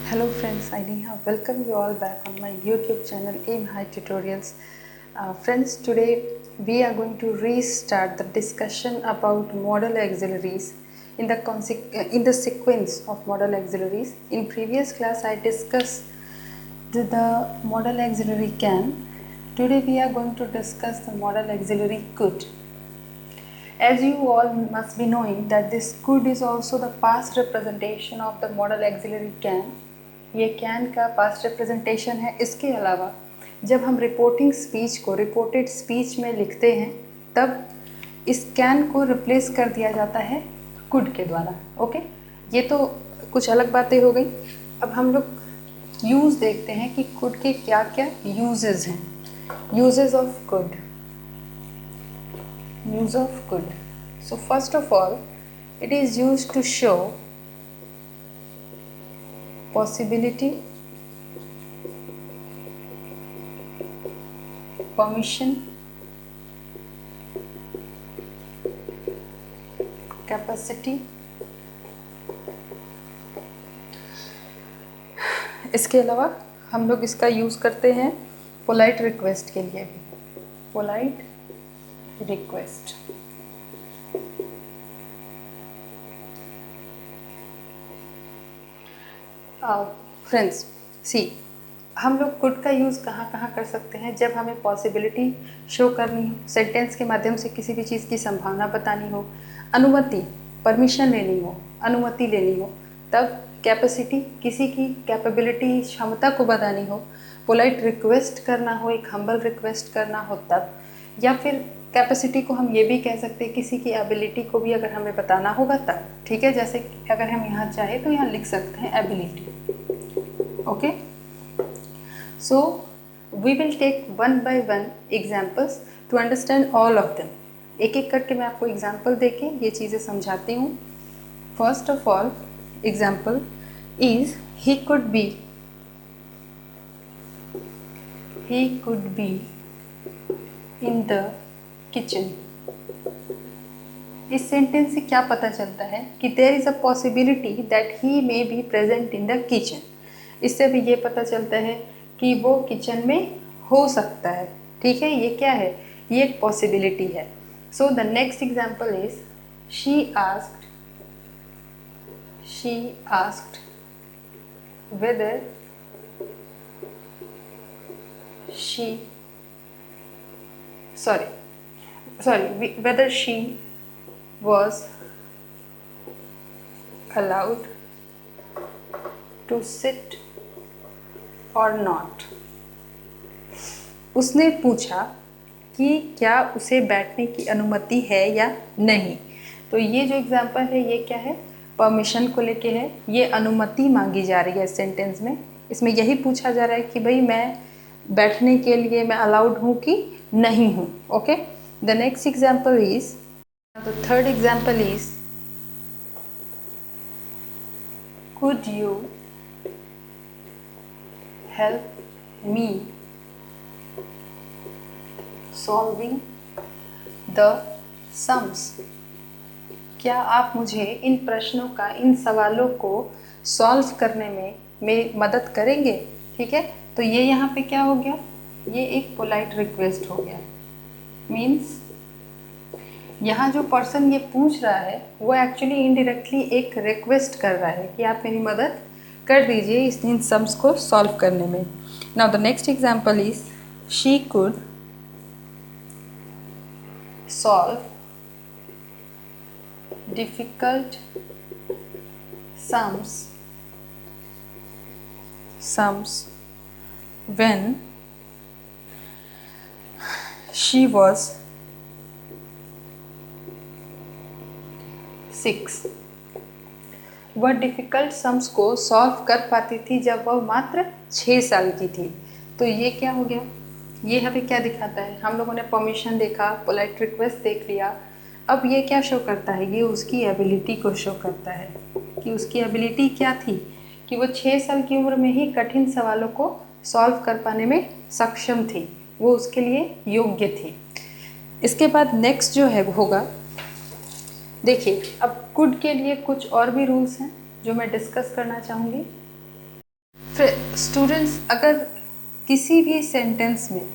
Hello friends, I Neha. Welcome you all back on my YouTube channel Aim High Tutorials. Friends, today we are going to restart the discussion about modal auxiliaries in the sequence of modal auxiliaries. In previous class I discussed the modal auxiliary can. Today we are going to discuss the modal auxiliary could. As you all must be knowing that this could is also the past representation of the modal auxiliary can. ये can का past representation है। इसके अलावा जब हम reporting speech को reported speech में लिखते हैं तब इस कैन को रिप्लेस कर दिया जाता है कुड के द्वारा। ओके, ये तो कुछ अलग बातें हो गई। अब हम लोग यूज़ देखते हैं कि कुड के क्या क्या यूजेस हैं। Uses of could, use of could. So first of all, it is used to show possibility, permission, capacity. इसके अलावा हम लोग इसका यूज़ करते हैं पोलाइट रिक्वेस्ट के लिए भी। पोलाइट रिक्वेस्ट, फ्रेंड्स सी, हम लोग कुड का यूज़ कहाँ कहाँ कर सकते हैं? जब हमें पॉसिबिलिटी शो करनी हो, सेंटेंस के माध्यम से किसी भी चीज़ की संभावना बतानी हो, अनुमति परमिशन लेनी हो, अनुमति लेनी हो, तब कैपेसिटी किसी की कैपेबिलिटी क्षमता को बतानी हो, पोलाइट रिक्वेस्ट करना हो, एक हम्बल रिक्वेस्ट करना हो तब, या फिर कैपेसिटी को हम ये भी कह सकते हैं किसी की एबिलिटी को भी अगर हमें बताना होगा तब। ठीक है, जैसे अगर हम यहाँ चाहे तो यहाँ लिख सकते हैं ability. Okay, so we will take one by one examples to understand all of them. एक एक करके मैं आपको एग्जाम्पल देके ये चीज़ें समझाती हूँ। First of all example is he could be in the kitchen. इस सेंटेंस से क्या पता चलता है कि there is a possibility that he may be present in the kitchen. इससे भी ये पता चलता है कि वो किचन में हो सकता है। ठीक है, ये क्या है? ये एक पॉसिबिलिटी है। So the next example is she asked whether she was allowed to sit or not. उसने पूछा कि क्या उसे बैठने की अनुमति है या नहीं। तो ये जो एग्जाम्पल है ये क्या है? परमिशन को लेके है। ये अनुमति मांगी जा रही है सेंटेंस में। इसमें यही पूछा जा रहा है कि भाई मैं बैठने के लिए मैं अलाउड हूँ कि नहीं हूँ। Okay, the next example is, the third example is could you help me solving the sums. क्या आप मुझे इन प्रश्नों का, इन सवालों को सॉल्व करने में मदद करेंगे? ठीक है, तो ये यहाँ पे क्या हो गया? ये एक पोलाइट रिक्वेस्ट हो गया। मीन्स यहाँ जो पर्सन ये पूछ रहा है वो एक्चुअली इनडायरेक्टली एक रिक्वेस्ट कर रहा है कि आप मेरी मदद कर दीजिए इन सम्स को सॉल्व करने में। Now the next example is she could solve difficult sums when she was 6। वह डिफ़िकल्ट सम्स को सॉल्व कर पाती थी जब वह मात्र 6 साल की थी। तो ये क्या हो गया? ये हमें क्या दिखाता है? हम लोगों ने परमिशन देखा, पोलाइट रिक्वेस्ट देख लिया। अब ये क्या शो करता है? ये उसकी एबिलिटी को शो करता है कि उसकी एबिलिटी क्या थी कि वो 6 साल की उम्र में ही कठिन सवालों को सॉल्व कर पाने में सक्षम थी, वो उसके लिए योग्य थी। इसके बाद नेक्स्ट जो है होगा, देखिए अब कुड के लिए कुछ और भी रूल्स हैं जो मैं डिस्कस करना चाहूँगी। स्टूडेंट्स, अगर किसी भी सेंटेंस में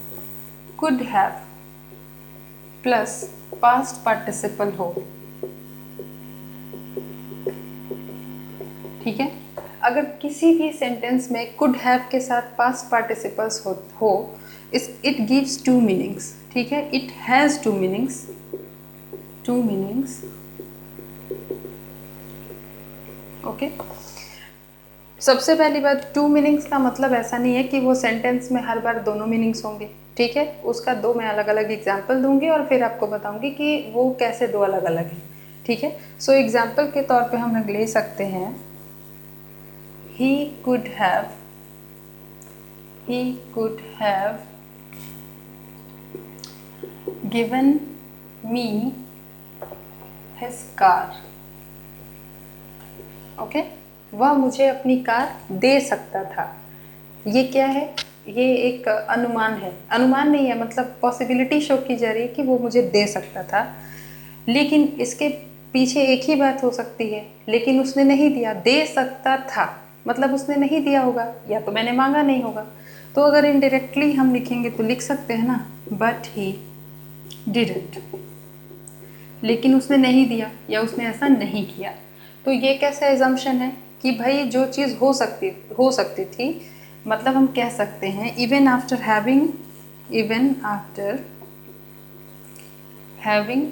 could have plus past participle हो, ठीक है, अगर किसी भी सेंटेंस में कुड हैव के साथ पास्ट पार्टिसिपल्स हो इट गिव्स टू मीनिंग्स, ठीक है, it has two meanings, okay. सबसे पहली बात, टू मीनिंग्स का मतलब ऐसा नहीं है कि वो सेंटेंस में हर बार दोनों मीनिंग्स होंगे, ठीक है, उसका दो मैं अलग अलग एग्जाम्पल दूंगी और फिर आपको बताऊंगी कि वो कैसे दो अलग अलग हैं, ठीक है। सो एग्जाम्पल के तौर पे हम लोग ले सकते हैं he could have given me his car, okay, वह मुझे अपनी कार दे सकता था। ये क्या है? ये एक अनुमान है, अनुमान नहीं है, मतलब पॉसिबिलिटी शो की जा रही है कि वो मुझे दे सकता था, लेकिन इसके पीछे एक ही बात हो सकती है, लेकिन उसने नहीं दिया। दे सकता था मतलब उसने नहीं दिया होगा, या तो मैंने मांगा नहीं होगा। तो अगर इनडायरेक्टली हम लिखेंगे तो लिख सकते हैं ना, बट ही डिडंट, लेकिन उसने नहीं दिया या उसने ऐसा नहीं किया। तो ये कैसा एजम्पशन है कि भाई जो चीज़ हो सकती थी, मतलब हम कह सकते हैं even after having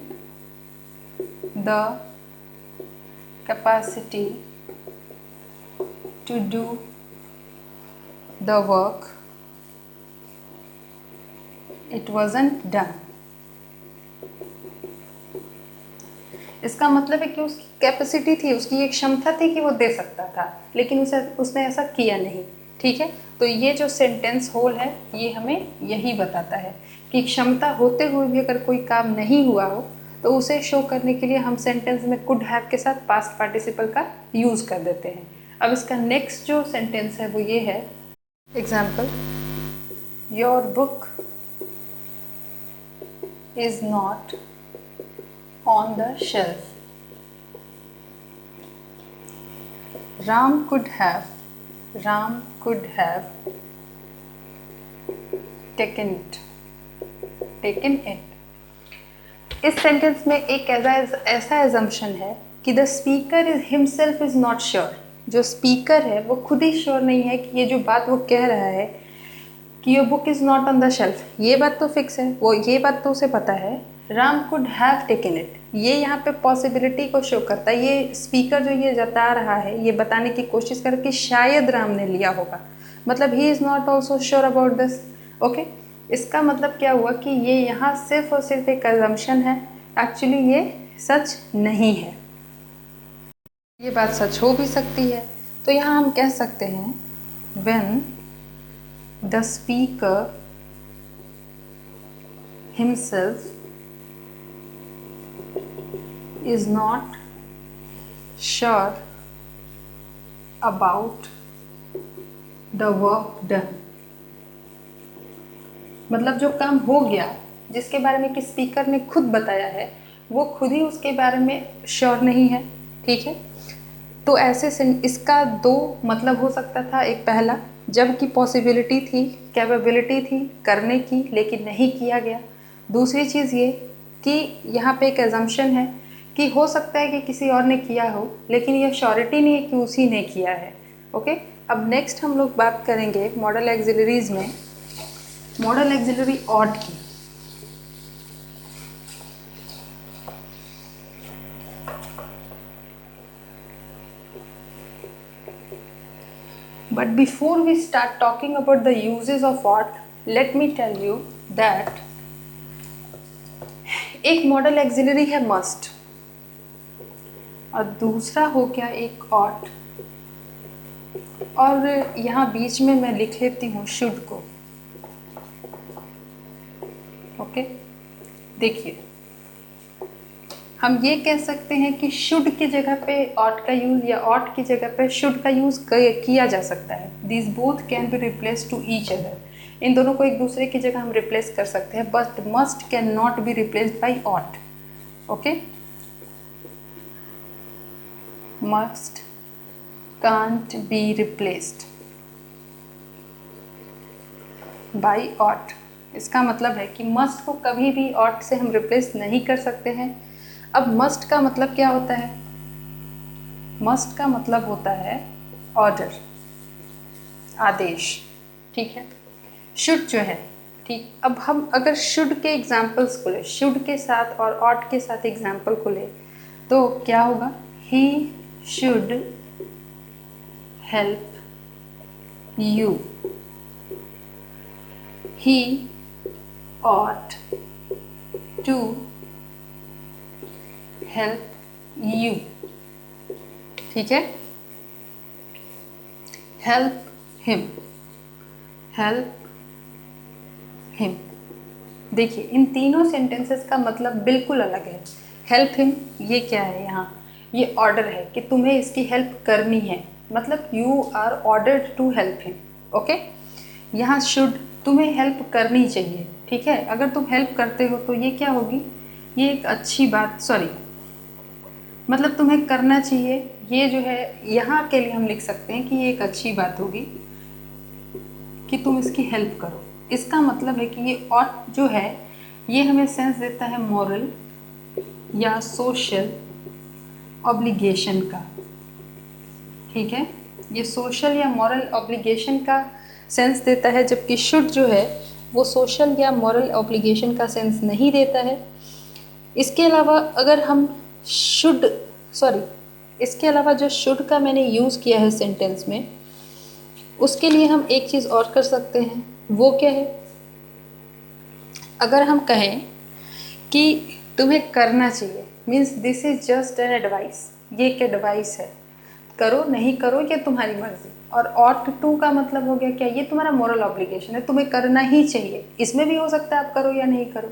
the capacity to do the work, it wasn't done। इसका मतलब है कि उसकी कैपेसिटी थी, उसकी एक क्षमता थी कि वो दे सकता था, लेकिन उसने ऐसा किया नहीं, ठीक है। तो ये जो सेंटेंस होल है ये हमें यही बताता है कि क्षमता होते हुए भी अगर कोई काम नहीं हुआ हो तो उसे शो करने के लिए हम सेंटेंस में कुड हैव के साथ पास्ट पार्टिसिपल का यूज़ कर देते हैं। अब इसका नेक्स्ट जो सेंटेंस है वो ये है, example, your book is not on the shelf। Ram could have taken it। इस सेंटेंस में एक ऐसा एजम्पशन है कि the speaker is himself is not sure. जो स्पीकर है वो खुद ही श्योर नहीं है कि ये जो बात वो कह रहा है कि your book is not on the shelf, ये बात तो फिक्स है, वो ये बात तो उसे पता है। Ram could have taken it, ये यहाँ पे पॉसिबिलिटी को शो करता है। ये स्पीकर जो ये जता रहा है, ये बताने की कोशिश कर कि शायद राम ने लिया होगा, मतलब he is not also sure about this, okay. इसका मतलब क्या हुआ कि ये यहाँ सिर्फ और सिर्फ एक अजम्पशन है, एक्चुअली ये सच नहीं है। ये बात सच हो भी सकती है। तो यहाँ हम कह सकते हैं when the speaker himself is not sure about the work done। मतलब जो काम हो गया, जिसके बारे में कि स्पीकर ने खुद बताया है, वो खुद ही उसके बारे में श्योर नहीं है, ठीक है। तो ऐसे से इसका दो मतलब हो सकता था। एक पहला, जबकि पॉसिबिलिटी थी, कैपेबिलिटी थी करने की, लेकिन नहीं किया गया। दूसरी चीज़ ये कि यहाँ पे एक एजम्पशन है कि हो सकता है कि किसी और ने किया हो, लेकिन यह श्योरिटी नहीं है कि उसी ने किया है, ओके। अब नेक्स्ट हम लोग बात करेंगे मॉडल एक्सिलरीज में मॉडल एक्सिलरी ऑड की। But before we start talking about the uses of ought, let me tell you that एक मॉडल एक्सिलरी है मस्ट और दूसरा हो गया एक ought, और यहाँ बीच में मैं लिख लेती हूँ शुड को, ओके। देखिए, हम ये कह सकते हैं कि शुड की जगह पे ought का यूज़ या ought की जगह पे शुड का यूज़ किया जा सकता है। This both can be replace to each other, इन दोनों को एक दूसरे की जगह हम रिप्लेस कर सकते हैं, but must can not be replaced by ought, okay. Must can't be replaced by ought. इसका मतलब है कि मस्ट को कभी भी ऑट से हम रिप्लेस नहीं कर सकते हैं। अब मस्ट का मतलब क्या होता है? मस्ट का मतलब होता है ऑर्डर, आदेश, ठीक है। शुड जो है, ठीक। अब हम अगर शुड के एग्जाम्पल्स को ले, शुड के साथ और ऑट के साथ एग्जाम्पल को ले तो क्या होगा? He should help you, he ought to help you, ठीक है। help him, help him। देखिए इन तीनों सेंटेंसेस का मतलब बिल्कुल अलग है। हेल्प हिम ये क्या है? यहाँ ये ऑर्डर है कि तुम्हें इसकी हेल्प करनी है, मतलब you are ordered to help him, okay. यहाँ शुड, तुम्हें हेल्प करनी चाहिए, ठीक है। अगर तुम हेल्प करते हो तो ये क्या होगी? ये एक अच्छी बात, सॉरी, मतलब तुम्हें करना चाहिए, ये जो है यहाँ के लिए हम लिख सकते हैं कि ये एक अच्छी बात होगी कि तुम इसकी हेल्प करो। इसका मतलब है कि ये ऑट जो है ये हमें सेंस देता है मॉरल या सोशल ऑब्लिगेशन का, ठीक है। ये सोशल या मॉरल ऑब्लिगेशन का सेंस देता है, जबकि शुड जो है वो सोशल या मॉरल ऑब्लिगेशन का सेंस नहीं देता है। इसके अलावा अगर हम शुड, सॉरी, इसके अलावा जो शुड का मैंने यूज़ किया है सेंटेंस में, उसके लिए हम एक चीज़ और कर सकते हैं। वो क्या है? अगर हम कहें कि तुम्हें करना चाहिए, means this is just an advice, ये एक एडवाइस है, करो नहीं करो ये तुम्हारी मर्जी। और ऑट टू का मतलब हो गया क्या? ये तुम्हारा मॉरल ऑब्लिगेशन है, तुम्हें करना ही चाहिए। इसमें भी हो सकता है आप करो या नहीं करो,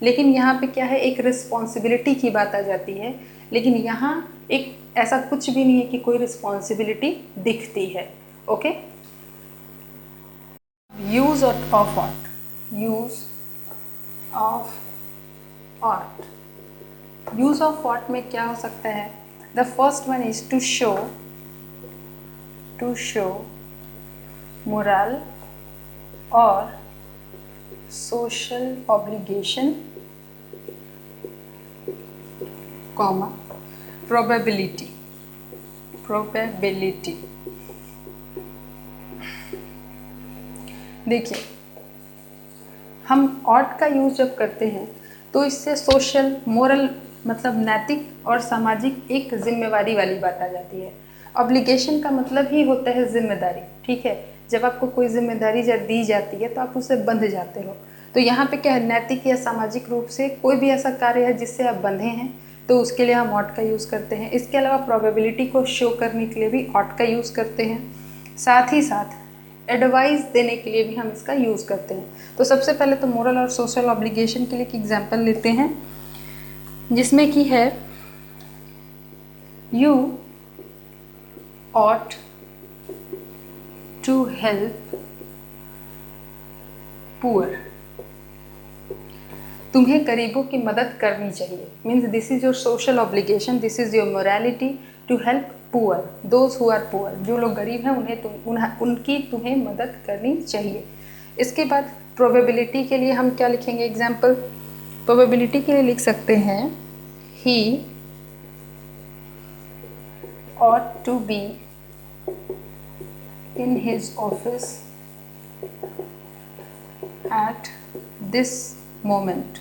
लेकिन यहाँ पे क्या है? एक रिस्पॉन्सिबिलिटी की बात आ जाती है। लेकिन यहाँ एक ऐसा कुछ भी नहीं है कि कोई रिस्पॉन्सिबिलिटी दिखती है, okay. Use of ought, use of ought, use of ought में क्या हो सकता है? The first one is to show, to show moral और social obligation, comma probability, probability. देखिए हम ऑट का यूज जब करते हैं तो इससे सोशल, मोरल मतलब नैतिक और सामाजिक एक जिम्मेवारी वाली बात आ जाती है। ऑब्लिगेशन का मतलब ही होता है जिम्मेदारी, ठीक है। जब आपको कोई जिम्मेदारी जब दी जाती है तो आप उससे बंध जाते हो। तो यहाँ पे क्या है? नैतिक या सामाजिक रूप से कोई भी ऐसा कार्य है जिससे आप बंधे हैं तो उसके लिए हम ऑट का यूज़ करते हैं। इसके अलावा प्रोबेबिलिटी को शो करने के लिए भी ऑट का यूज़ करते हैं। साथ ही साथ एडवाइस देने के लिए भी हम इसका यूज़ करते हैं। तो सबसे पहले तो मोरल और सोशल ऑब्लिगेशन के लिए एक एग्जाम्पल लेते हैं, जिसमें कि है you ought to help poor, तुम्हें गरीबों की मदद करनी चाहिए। Means this is your social obligation, this is your morality to help poor, those who are poor, जो लोग गरीब हैं उनकी तुम्हें मदद करनी चाहिए। इसके बाद प्रोबेबिलिटी के लिए हम क्या लिखेंगे? एग्जाम्पल प्रोबेबिलिटी के लिए लिख सकते हैं ही ought to be in his office at this moment,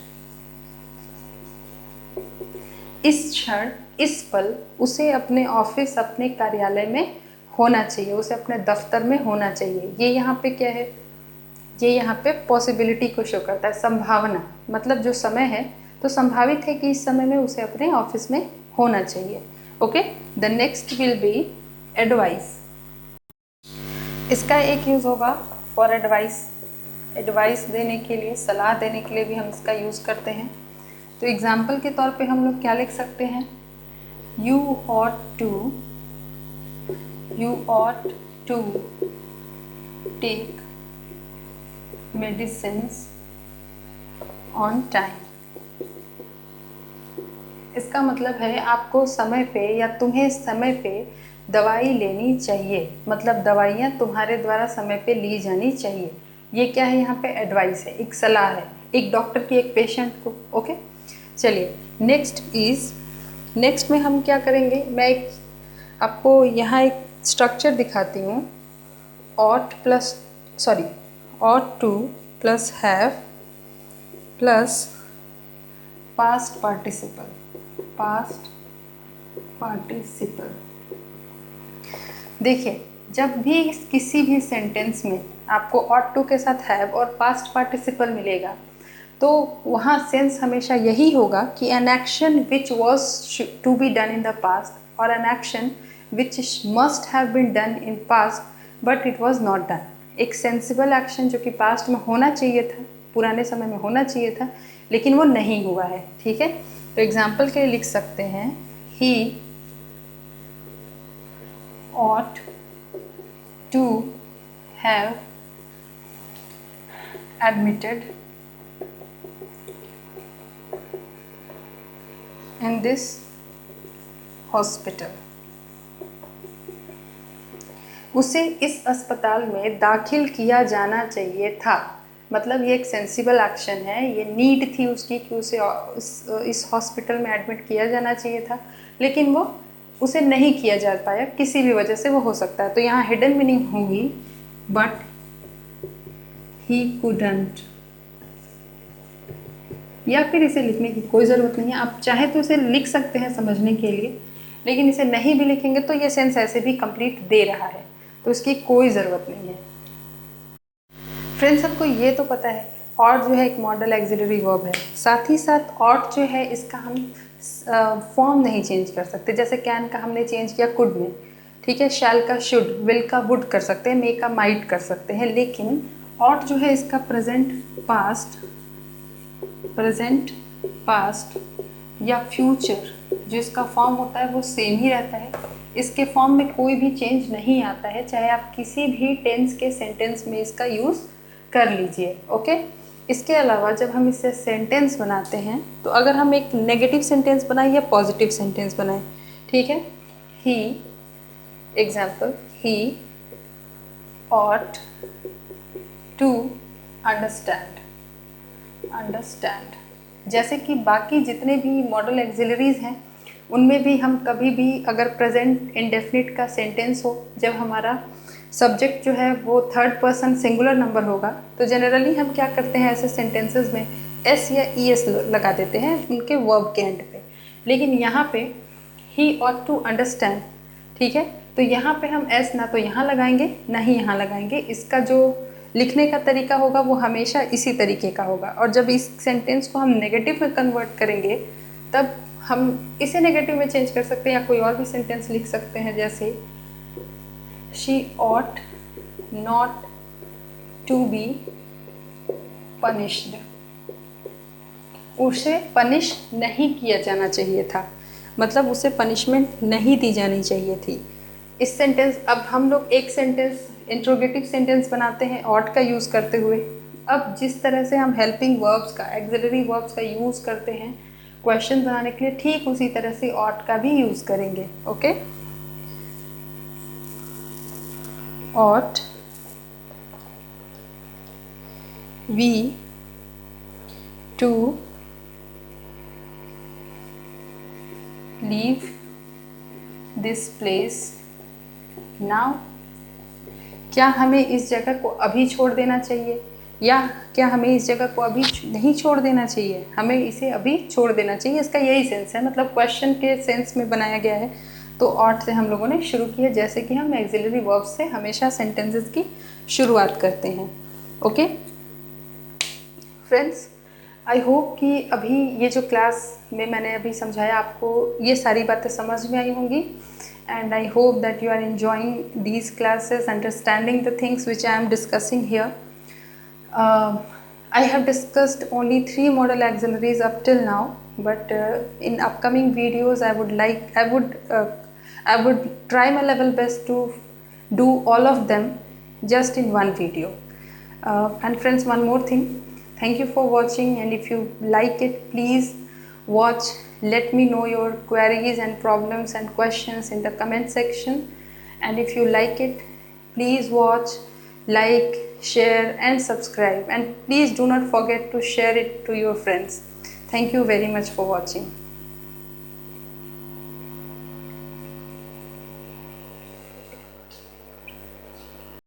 इस क्षण, इस पल उसे अपने ऑफिस, अपने कार्यालय में होना चाहिए, उसे अपने दफ्तर में होना चाहिए। ये यहाँ पे क्या है? ये यहाँ पे पॉसिबिलिटी को शो करता है, संभावना, मतलब जो समय है तो संभावित है कि इस समय में उसे अपने ऑफिस में होना चाहिए, okay. The next will be advice. इसका एक यूज़ होगा फॉर एडवाइस, एडवाइस देने के लिए, सलाह देने के लिए भी हम इसका यूज़ करते हैं। तो एग्जाम्पल के तौर पे हम लोग क्या लिख सकते हैं? You ought to take medicines on time। इसका मतलब है आपको समय पे या तुम्हें समय पे दवाई लेनी चाहिए, मतलब दवाइयाँ तुम्हारे द्वारा समय पे ली जानी चाहिए। ये क्या है, यहाँ पे एडवाइस है, एक सलाह है, एक डॉक्टर की एक पेशेंट को। ओके, चलिए नेक्स्ट में हम क्या करेंगे, मैं एक आपको यहाँ एक स्ट्रक्चर दिखाती हूँ। ought to plus have plus past participle। देखिए, जब भी किसी भी सेंटेंस में आपको ought to के साथ have और past participle मिलेगा तो वहाँ सेंस हमेशा यही होगा कि an action which was to be done in the past और an action which must have been done in past but it was not done। एक सेंसिबल एक्शन जो कि पास्ट में होना चाहिए था, पुराने समय में होना चाहिए था, लेकिन वो नहीं हुआ है। ठीक है, तो एग्जाम्पल के लिए लिख सकते हैं he ought to have admitted in this hospital। उसे इस अस्पताल में दाखिल किया जाना चाहिए था। मतलब ये एक सेंसिबल एक्शन है, ये नीड थी उसकी कि उसे इस हॉस्पिटल में एडमिट किया जाना चाहिए था, लेकिन वो उसे नहीं किया जा पाया, किसी भी वजह से वो हो सकता है। तो यहाँ हिडन मीनिंग होगी बट ही कुडंट, या फिर इसे लिखने की कोई ज़रूरत नहीं है। आप चाहे तो इसे लिख सकते हैं समझने के लिए, लेकिन इसे नहीं भी लिखेंगे तो ये सेंस ऐसे भी कंप्लीट दे रहा है, तो इसकी कोई ज़रूरत नहीं है। फ्रेंड्स, सबको ये तो पता है ought जो है एक मॉडल एक्सिलरी वर्ब है, साथ ही साथ ought जो है इसका हम फॉर्म नहीं चेंज कर सकते। जैसे कैन का हमने चेंज किया कुड में, ठीक है, शैल का शुड, विल का वुड कर सकते हैं, मे का माइट कर सकते हैं, लेकिन ought जो है इसका प्रेजेंट पास्ट या फ्यूचर जो इसका फॉर्म होता है वो सेम ही रहता है। इसके फॉर्म में कोई भी चेंज नहीं आता है, चाहे आप किसी भी टेंस के सेंटेंस में इसका यूज़ कर लीजिए। ओके, इसके अलावा जब हम इससे सेंटेंस बनाते हैं तो अगर हम एक नेगेटिव सेंटेंस बनाएं या पॉजिटिव सेंटेंस बनाएं, ठीक है, he, example, he ought to understand। जैसे कि बाकी जितने भी मॉडल एक्सिलरीज हैं उनमें भी हम कभी भी अगर प्रेजेंट इंडेफिनिट का सेंटेंस हो, जब हमारा सब्जेक्ट जो है वो थर्ड पर्सन सिंगुलर नंबर होगा, तो जनरली हम क्या करते हैं ऐसे सेंटेंसेस में एस या ई एस लगा देते हैं उनके वर्ब के एंड पे। लेकिन यहाँ पे ही ought to understand, ठीक है, तो यहाँ पे हम एस ना तो यहाँ लगाएंगे ना ही यहाँ लगाएंगे। इसका जो लिखने का तरीका होगा वो हमेशा इसी तरीके का होगा। और जब इस सेंटेंस को हम नेगेटिव में कन्वर्ट करेंगे तब हम इसे नेगेटिव में चेंज कर सकते हैं या कोई और भी सेंटेंस लिख सकते हैं, जैसे she ought not to be punished। उसे पनिश नहीं किया जाना चाहिए था, मतलब उसे पनिशमेंट नहीं दी जानी चाहिए थी। इस सेंटेंस, अब हम लोग एक सेंटेंस इंट्रोगेटिव सेंटेंस बनाते हैं ought का यूज़ करते हुए। अब जिस तरह से हम हेल्पिंग वर्ब्स का, एक्सिलरी वर्ब्स का यूज़ करते हैं क्वेश्चन बनाने के लिए, ठीक उसी तरह से ought का भी यूज़ करेंगे। Okay, ought we to leave this place now। क्या हमें इस जगह को अभी छोड़ देना चाहिए, या क्या हमें इस जगह को अभी नहीं छोड़ देना चाहिए, हमें इसे अभी छोड़ देना चाहिए। इसका यही सेंस है, मतलब क्वेश्चन के सेंस में बनाया गया है। तो ought से हम लोगों ने शुरू किया, जैसे कि हम एक्सिलरी वर्ब्स से हमेशा सेंटेंसेस की शुरुआत करते हैं। ओके फ्रेंड्स, आई होप कि अभी ये जो क्लास में मैंने अभी समझाया आपको ये सारी बातें समझ में आई होंगी, and I hope that you are enjoying these classes, understanding the things which I am discussing here. I have discussed only 3 model auxiliaries up till now, but in upcoming videos I would try my level best to do all of them just in one video. And friends, one more thing, thank you for watching, and if you like it, please watch. Let me know your queries and problems and questions in the comment section, and if you like it, please watch, like, share and subscribe, and please do not forget to share it to your friends. Thank you very much for watching.